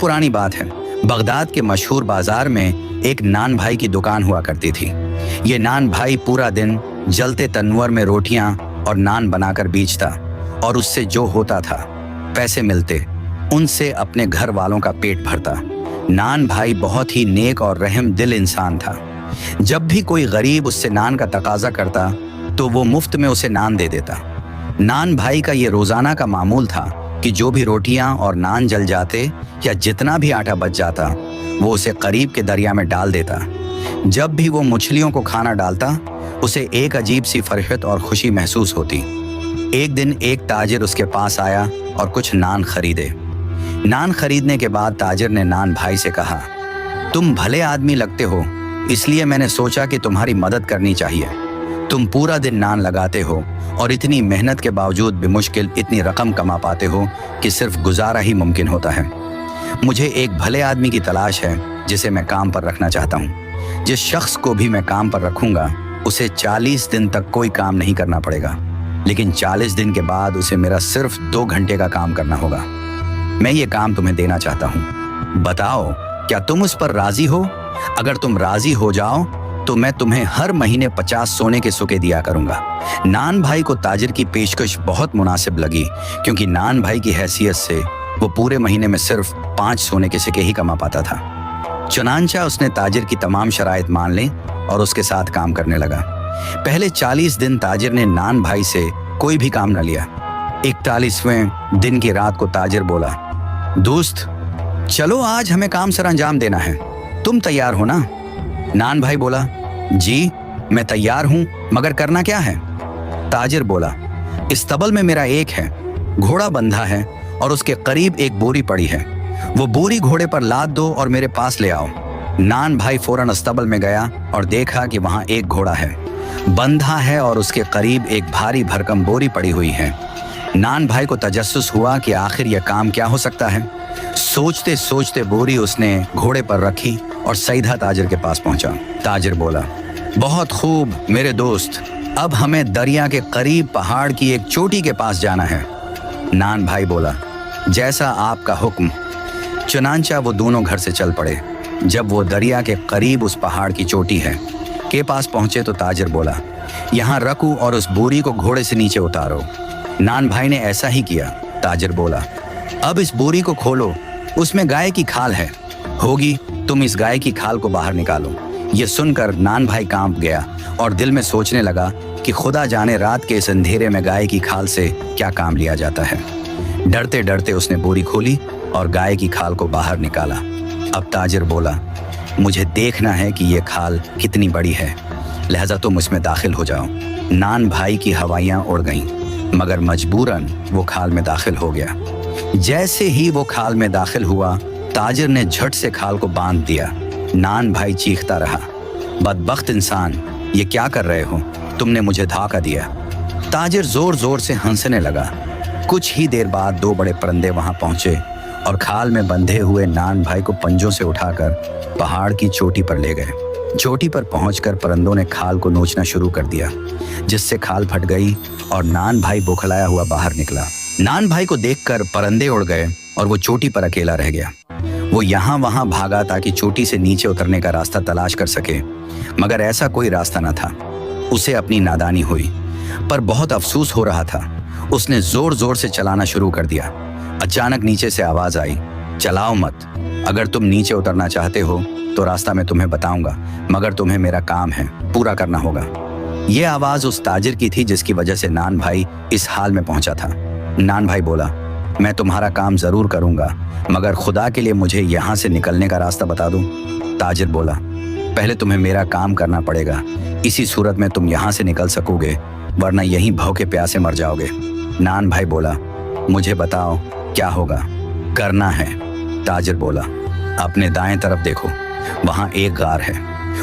पुरानी बात है। बगदाद के मशहूर बाजार में एक नान भाई की दुकान हुआ करती थी। ये नान भाई पूरा दिन जलते तनवर में रोटियां और नान बनाकर बेचता और उससे जो होता था, पैसे मिलते, उनसे अपने घर वालों का पेट भरता। नान भाई बहुत ही नेक और रहम दिल इंसान था। जब भी कोई गरीब उससे नान का तकाजा करता तो वो मुफ्त में उसे नान दे देता। नान भाई का ये रोजाना का मामूल था कि जो भी रोटियां और नान जल जाते या जितना भी आटा बच जाता वो उसे करीब के दरिया में डाल देता। जब भी वो मछलियों को खाना डालता उसे एक अजीब सी फरहत और खुशी महसूस होती। एक दिन एक ताजिर उसके पास आया और कुछ नान खरीदे। नान खरीदने के बाद ताजिर ने नान भाई से कहा, तुम भले आदमी लगते हो, इसलिए मैंने सोचा कि तुम्हारी मदद करनी चाहिए। तुम पूरा दिन नान लगाते हो और इतनी मेहनत के बावजूद भी मुश्किल इतनी रकम कमा पाते हो कि सिर्फ गुजारा ही मुमकिन होता है। मुझे एक भले आदमी की तलाश है जिसे मैं काम पर रखना चाहता हूँ। जिस शख्स को भी मैं काम पर रखूंगा उसे 40 दिन तक कोई काम नहीं करना पड़ेगा, लेकिन 40 दिन के बाद उसे मेरा सिर्फ 2 घंटे का काम करना होगा। मैं ये काम तुम्हें देना चाहता हूँ। बताओ, क्या तुम उस पर राजी हो? अगर तुम राजी हो जाओ तो मैं तुम्हें हर महीने 50 सोने के सिक्के दिया करूंगा। नान भाई को ताजिर की पेशकश बहुत मुनासिब लगी, क्योंकि नान भाई की हैसियत से वो पूरे महीने में सिर्फ 5 सोने के सिक्के ही कमा पाता था। चुनांचा उसने ताजिर की तमाम शराइत मान ली और उसके साथ काम करने लगा। पहले 40 दिन ताजिर ने नान भाई से कोई भी काम न लिया। 41वें दिन की रात को ताजिर बोला, दोस्त चलो आज हमें काम सर अंजाम देना है, तुम तैयार हो ना? नान भाई बोला, जी मैं तैयार हूं, मगर करना क्या है? ताजिर बोला, इस तबल में मेरा एक है, घोड़ा बंधा है और उसके करीब एक बोरी पड़ी है। वो बोरी घोड़े पर लाद दो और मेरे पास ले आओ। नान भाई फौरन अस्तबल में गया और देखा कि वहां एक घोड़ा है, बंधा है और उसके करीब एक भारी भरकम बोरी पड़ी हुई है। नान भाई को तजस्सुस हुआ कि आखिर यह काम क्या हो सकता है। सोचते सोचते बोरी उसने घोड़े पर रखी और सीधा ताजिर के पास पहुंचा। ताजिर बोला, बहुत खूब मेरे दोस्त, अब हमें दरिया के करीब पहाड़ की एक चोटी के पास जाना है। नान भाई बोला, जैसा आपका हुक्म। चुनांचा वो दोनों घर से चल पड़े। जब वो दरिया के करीब उस पहाड़ की चोटी है के पास पहुंचे तो ताजिर बोला, यहाँ रखो और उस बोरी को घोड़े से नीचे उतारो। नान भाई ने ऐसा ही किया। ताजिर बोला, अब इस बोरी को खोलो, उसमें गाय की खाल है, होगी, तुम इस गाय की खाल को बाहर निकालो। ये सुनकर नान भाई कांप गया और दिल में सोचने लगा कि खुदा जाने रात के इस अंधेरे में गाय की खाल से क्या काम लिया जाता है। डरते डरते उसने बोरी खोली और गाय की खाल को बाहर निकाला। अब ताजिर बोला, मुझे देखना है कि ये खाल कितनी बड़ी है, लिहाजा तुम उसमें दाखिल हो जाओ। नान भाई की हवाइयां उड़ गईं, मगर मजबूरन वो खाल में दाखिल हो गया। जैसे ही वो खाल में दाखिल हुआ, ताजिर ने झट से खाल को बांध दिया। नान भाई चीखता रहा, बदबख्त इंसान, ये क्या कर रहे हो? तुमने मुझे धोखा दिया। ताजिर जोर जोर से हंसने लगा। कुछ ही देर बाद 2 बड़े परिंदे वहां पहुंचे और खाल में बंधे हुए नान भाई को पंजों से उठाकर पहाड़ की चोटी पर ले गए। चोटी पर पहुंचकर परिंदों ने खाल को नोचना शुरू कर दिया, जिससे खाल फट गई और नान भाई बौखलाया हुआ बाहर निकला। नान भाई को देखकर परिंदे उड़ गए और वो चोटी पर अकेला रह गया। वो यहाँ वहां भागा ताकि चोटी से नीचे उतरने का रास्ता तलाश कर सके, मगर ऐसा कोई रास्ता न था। उसे अपनी नादानी हुई, पर बहुत अफसोस हो रहा था। उसने जोर जोर से चलाना शुरू कर दिया। अचानक नीचे से आवाज आई, चलाओ मत, अगर तुम नीचे उतरना चाहते हो तो रास्ता मैं तुम्हें बताऊंगा, मगर तुम्हें मेरा काम है, पूरा करना होगा। ये आवाज उस ताजिर की थी जिसकी वजह से नान भाई इस हाल में पहुंचा था। नान भाई बोला, मैं तुम्हारा काम जरूर करूंगा, मगर खुदा के लिए मुझे यहाँ से निकलने का रास्ता बता दो। ताजिर बोला, पहले तुम्हें मेरा काम करना पड़ेगा, इसी सूरत में तुम यहाँ से निकल सकोगे, वरना यहीं भूखे प्यासे मर जाओगे। नान भाई बोला, मुझे बताओ क्या होगा, करना है। ताजिर बोला, अपने दाएं तरफ देखो, वहां एक गार है,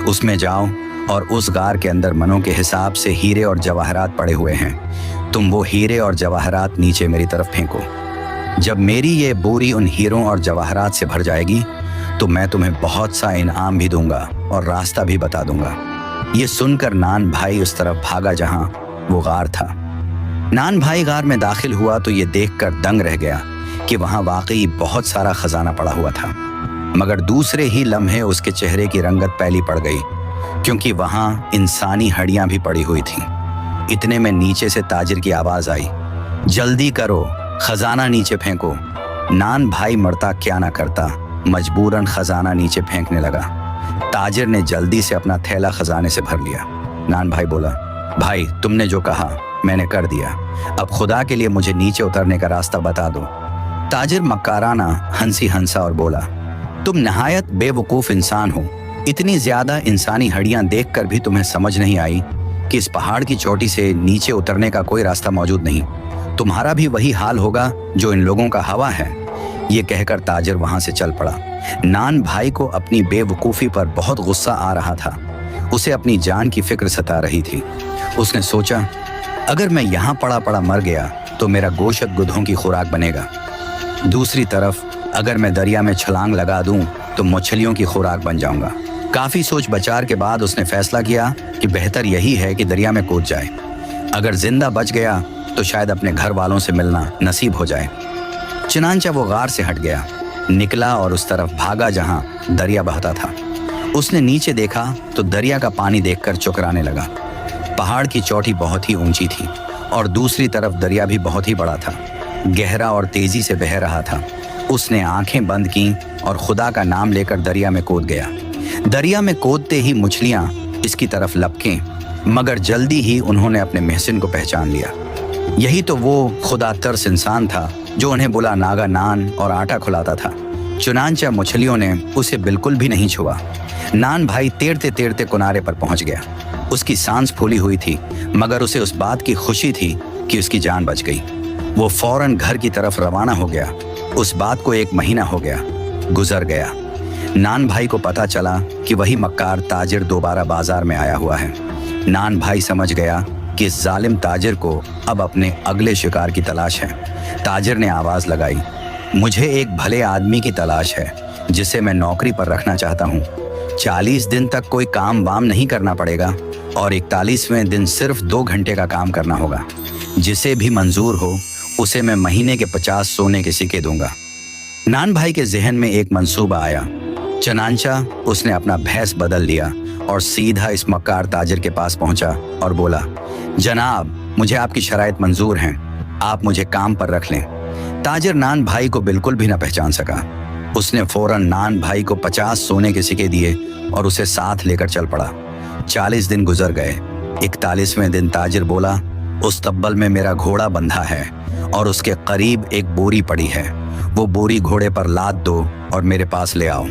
उसमें जाओ और उस गार के अंदर मनों के हिसाब से हीरे और जवाहरात पड़े हुए हैं। तुम वो हीरे और जवाहरात नीचे मेरी तरफ फेंको। जब मेरी ये बोरी उन हीरों और जवाहरात से भर जाएगी तो मैं तुम्हें बहुत सा इनाम भी दूंगा और रास्ता भी बता दूंगा। ये सुनकर नान भाई उस तरफ भागा जहां वो गार था। नान भाई गार में दाखिल हुआ तो ये देखकर दंग रह गया कि वहां वाकई बहुत सारा खजाना पड़ा हुआ था, मगर दूसरे ही लम्हे उसके चेहरे की रंगत पहली पड़ गई, क्योंकि वहां इंसानी हड्डियां भी पड़ी हुई थीं। इतने में नीचे से ताजिर की आवाज आई, जल्दी करो, खजाना नीचे फेंको। नान भाई मरता क्या ना करता, मजबूरन खजाना नीचे फेंकने लगा। ताजिर ने जल्दी से अपना थैला खजाने से भर लिया। नान भाई बोला, भाई तुमने जो कहा मैंने कर दिया, अब खुदा के लिए मुझे नीचे उतरने का रास्ता बता दो। ताजिर मक्काराना हंसी हंसा और बोला, तुम नहायत बेवकूफ़ इंसान हो। इतनी ज्यादा इंसानी हड्डियां देखकर भी तुम्हें समझ नहीं आई कि इस पहाड़ की चोटी से नीचे उतरने का कोई रास्ता मौजूद नहीं। तुम्हारा भी वही हाल होगा जो इन लोगों का हवा है। ये कहकर ताजिर वहां से चल पड़ा। नान भाई को अपनी बेवकूफ़ी पर बहुत गुस्सा आ रहा था। उसे अपनी जान की फिक्र सता रही थी। उसने सोचा, अगर मैं यहाँ पड़ा पड़ा मर गया तो मेरा गोश्त गुधों की खुराक बनेगा। दूसरी तरफ अगर मैं दरिया में छलांग लगा दूं तो मछलियों की खुराक बन जाऊंगा। काफ़ी सोच विचार के बाद उसने फैसला किया कि बेहतर यही है कि दरिया में कूद जाए। अगर जिंदा बच गया तो शायद अपने घर वालों से मिलना नसीब हो जाए। चुनांचा वो गार से हट गया, निकला और उस तरफ भागा जहां दरिया बहता था। उसने नीचे देखा तो दरिया का पानी देखकर चुकराने लगा। पहाड़ की चोटी बहुत ही ऊंची थी और दूसरी तरफ दरिया भी बहुत ही बड़ा था, गहरा और तेजी से बह रहा था। उसने आंखें बंद की और खुदा का नाम लेकर दरिया में कूद गया। दरिया में कूदते ही मछलियां इसकी तरफ लपकें, मगर जल्दी ही उन्होंने अपने महसिन को पहचान लिया। यही तो वो खुदा तरस इंसान था जो उन्हें बुला नागा नान और आटा खुलाता था। चुनांचा मछलियों ने उसे बिल्कुल भी नहीं छुआ। नान भाई तैरते तैरते किनारे पर पहुंच गया। उसकी सांस फूली हुई थी, मगर उसे उस बात की खुशी थी कि उसकी जान बच गई। वो फौरन घर की तरफ रवाना हो गया। उस बात को 1 महीना हो गया, गुजर गया। नान भाई को पता चला कि वही मक्कार ताजिर दोबारा बाजार में आया हुआ है। नान भाई समझ गया कि इस जालिम ताजिर को अब अपने अगले शिकार की तलाश है। ताजिर ने आवाज लगाई, मुझे एक भले आदमी की तलाश है जिसे मैं नौकरी पर रखना चाहता हूँ। 40 दिन तक कोई काम वाम नहीं करना पड़ेगा और 41वें दिन सिर्फ 2 घंटे का काम करना होगा। जिसे भी मंजूर हो उसे मैं महीने के 50 सोने के सिक्के दूंगा। नान भाई के जहन में एक मंसूबा आया। चनांचा उसने अपना भैंस बदल लिया और सीधा इस मक्कार ताजिर के पास पहुंचा और बोला, जनाब मुझे आपकी शराइत मंजूर हैं, आप मुझे काम पर रख लें। ताजिर नान भाई को बिल्कुल भी न पहचान सका। उसने फौरन नान भाई को 50 सोने के सिक्के दिए और उसे साथ लेकर चल पड़ा। 40 दिन गुजर गए। 41वें दिन ताजिर बोला, उस तब्बल में मेरा घोड़ा बंधा है और उसके करीब एक बोरी पड़ी है। वो बोरी घोड़े पर लाद दो और मेरे पास ले आओ।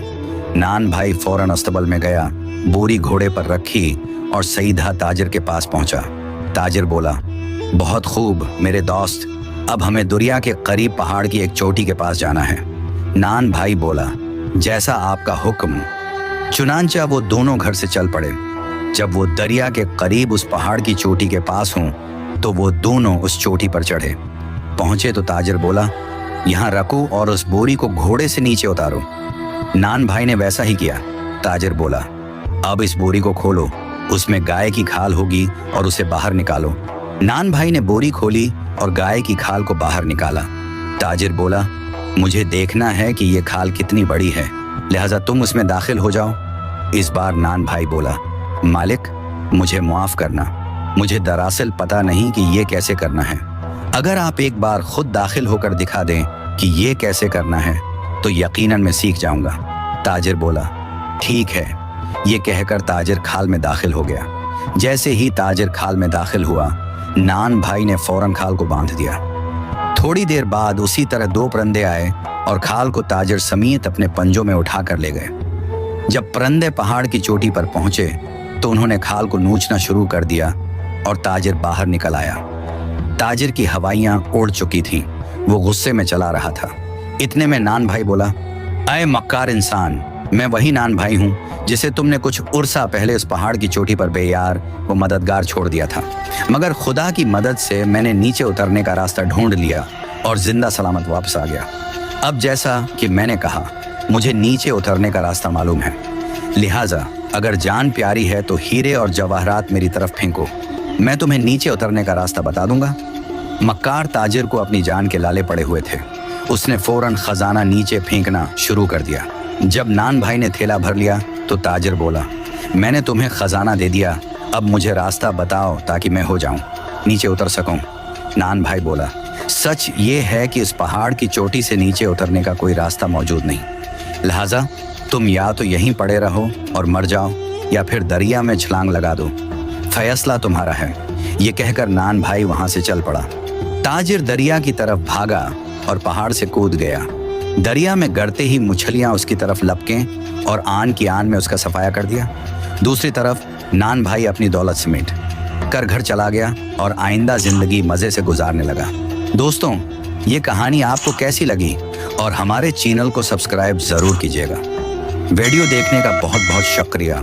नान भाई फौरन अस्तबल में गया, बोरी घोड़े पर रखी और सीधा ताजिर के पास पहुंचा। ताजिर बोला, बहुत खूब मेरे दोस्त, अब हमें दरिया के करीब पहाड़ की एक चोटी के पास जाना है। नान भाई बोला, जैसा आपका हुक्म। चुनांचा वो दोनों घर से चल पड़े। जब वो दरिया के करीब उस पहाड़ की चोटी के पास हों तो वो दोनों उस चोटी पर चढ़े। पहुंचे तो ताजिर बोला, यहाँ रखो और उस बोरी को घोड़े से नीचे उतारो। नान भाई ने वैसा ही किया। ताजिर बोला, अब इस बोरी को खोलो, उसमें गाय की खाल होगी और उसे बाहर निकालो। नान भाई ने बोरी खोली और गाय की खाल को बाहर निकाला। ताजिर बोला, मुझे देखना है कि ये खाल कितनी बड़ी है, लिहाजा तुम उसमें दाखिल हो जाओ। इस बार नान भाई बोला, मालिक मुझे माफ करना, मुझे दरअसल पता नहीं कि ये कैसे करना है। अगर आप एक बार खुद दाखिल होकर दिखा दें कि ये कैसे करना है तो यकीनन मैं सीख जाऊंगा। ताजिर बोला, ठीक है। ये कहकर ताजिर खाल में दाखिल हो गया। जैसे ही ताजिर खाल में दाखिल हुआ, नान भाई ने फौरन खाल को बांध दिया। थोड़ी देर बाद उसी तरह 2 परिंदे आए और खाल को ताजिर समेत अपने पंजों में उठा कर ले गए। जब परिंदे पहाड़ की चोटी पर पहुंचे तो उन्होंने खाल को नोचना शुरू कर दिया और ताजिर बाहर निकल आया। ताजिर की हवाइयां उड़ चुकी थीं, वो गुस्से में चला रहा था। इतने में नान भाई बोला, अय मक्कार इंसान, मैं वही नान भाई हूँ जिसे तुमने कुछ उर्सा पहले उस पहाड़ की चोटी पर बेयार वो मददगार छोड़ दिया था, मगर खुदा की मदद से मैंने नीचे उतरने का रास्ता ढूंढ लिया और जिंदा सलामत वापस आ गया। अब जैसा कि मैंने कहा, मुझे नीचे उतरने का रास्ता मालूम है, लिहाजा अगर जान प्यारी है तो हीरे और जवाहरात मेरी तरफ फेंको, मैं तुम्हें नीचे उतरने का रास्ता बता दूंगा। मक्कार ताजिर को अपनी जान के लाले पड़े हुए थे। उसने फौरन खजाना नीचे फेंकना शुरू कर दिया। जब नान भाई ने थैला भर लिया तो ताजिर बोला, मैंने तुम्हें खजाना दे दिया, अब मुझे रास्ता बताओ ताकि मैं हो जाऊं, नीचे उतर सकूं। नान भाई बोला, सच ये है कि इस पहाड़ की चोटी से नीचे उतरने का कोई रास्ता मौजूद नहीं, लिहाजा तुम या तो यहीं पड़े रहो और मर जाओ या फिर दरिया में छलांग लगा दो, फैसला तुम्हारा है। ये कहकर नान भाई वहां से चल पड़ा। ताजिर दरिया की तरफ भागा और पहाड़ से कूद गया। दरिया में गड़ते ही मछलियां उसकी तरफ लपकें और आन की आन में उसका सफाया कर दिया। दूसरी तरफ नान भाई अपनी दौलत समेट कर घर चला गया और आइंदा जिंदगी मजे से गुजारने लगा। दोस्तों, ये कहानी आपको कैसी लगी और हमारे चैनल को सब्सक्राइब जरूर कीजिएगा। वीडियो देखने का बहुत बहुत शुक्रिया।